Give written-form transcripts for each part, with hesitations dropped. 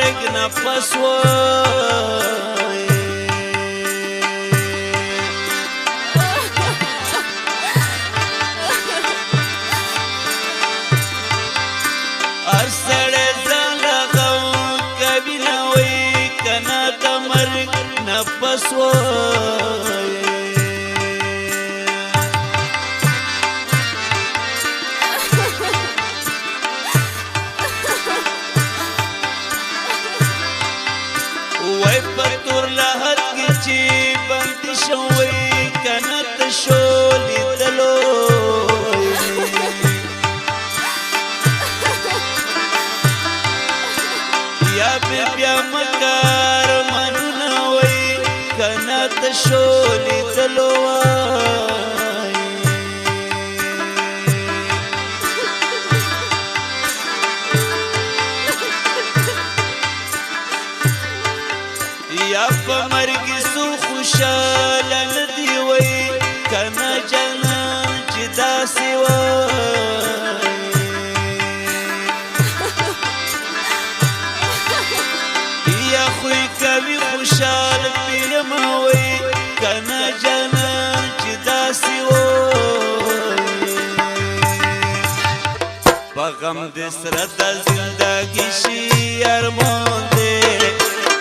مرگ نفس وای هر سړی ځان لغو کوي نه وایي کنه د مرګ نفس وای وای په تور لحد کې چې بندي شوی کنه ته شو لیدلو یا بیا مکار منونه وای کنه ته شو لیدلو یا په مرګ سو خوشاله نه دی وای کنه جنان چې داسې وای یا خوی کوي خوشاله پیم وای کنه جنان چې داسې وای په غم د سره د زندګي شي ارمان دی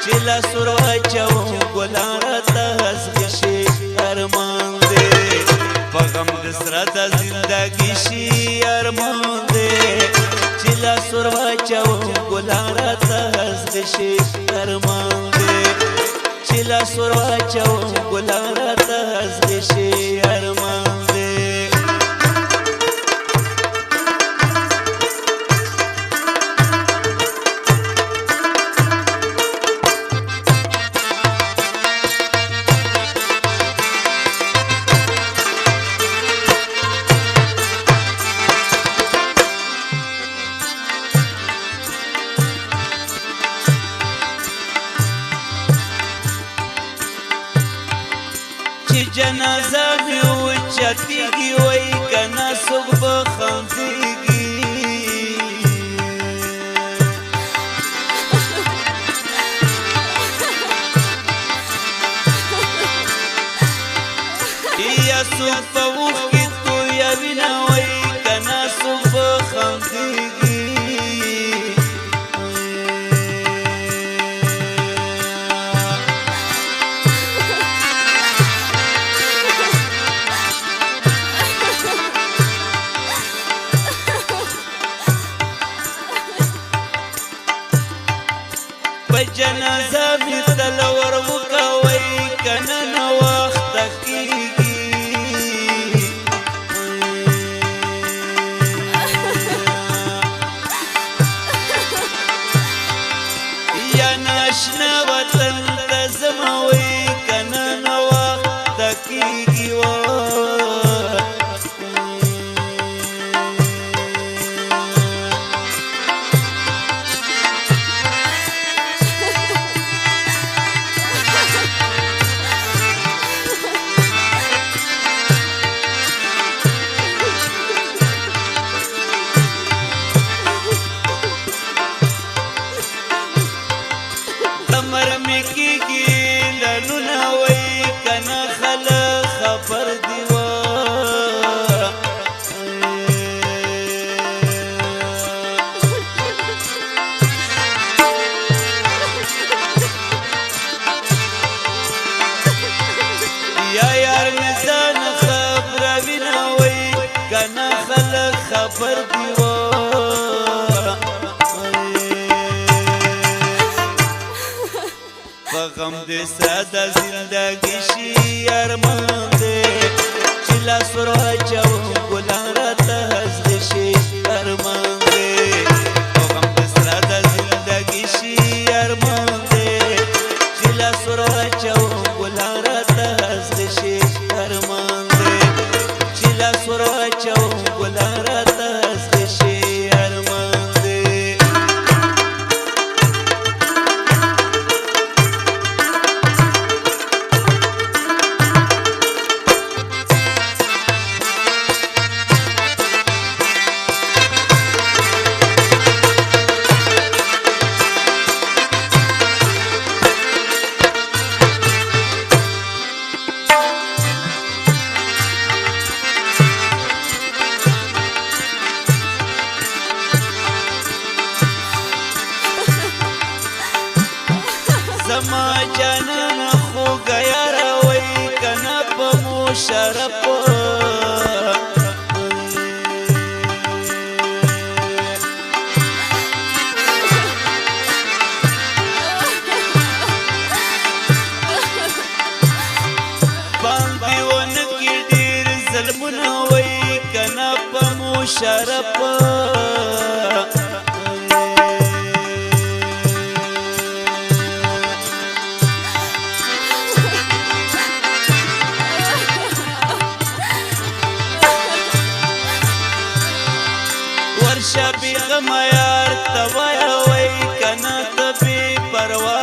چې لاسو راچوم ګلان راته هسکې شي ارمان دی په غم د سره د زندګي شي ارمان دی چې لاسو راچوم ګلان راته هسکې شي ارمان دی چې لاسو راچوم ګلان راته هسکې شي ارمان دی جنازه می اوچتیږي وای کنه څوک به خندیږي یا څوک په اوښکې تویوي نه وای کنه څوک به خندیږي جنازه می تلور وکوي کنه نو وخت کیږي یا ناشنا وطن ته زموي کنه نو وخت کیږي خبر دیوا په غم دې ساده زندګي شي ارمان دی چې لاسو راچوم ګلان راته هسکې شي ارمان دی په غم دې ساده زندګي شي ارمان دی چې لاسو راچوم ګلان راته هسکې شي ارمان دی چې لاسو راچوم ګلان راته هسکې شي ارمان دی جانان خو غیار وای کنا په مشرف باندې ون کې ډیر ظلمونه وای کنا په مشرف ورشه بی غم یار توایا وای کنا ته بی پروا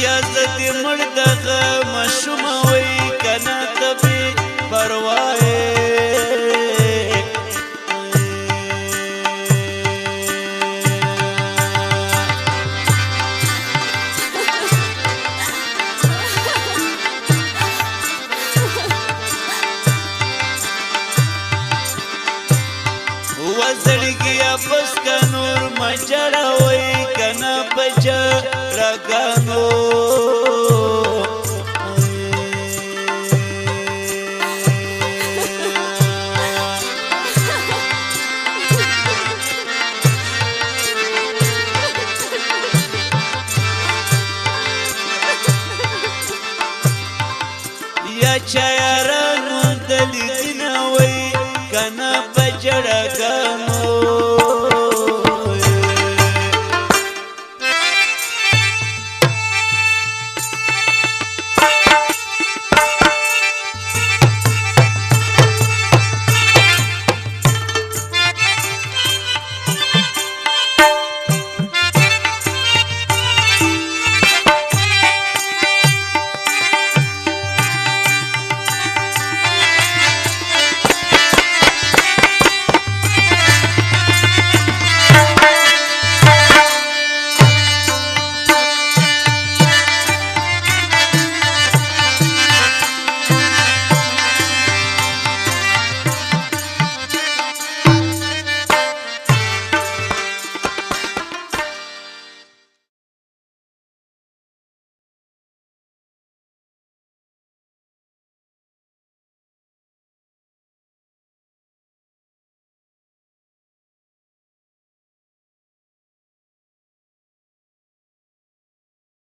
یا زدی مړ دغه مشوم وای کنا ته بی پروا وزړګیا بس کا نور مجړه وای کنا بجا رګانو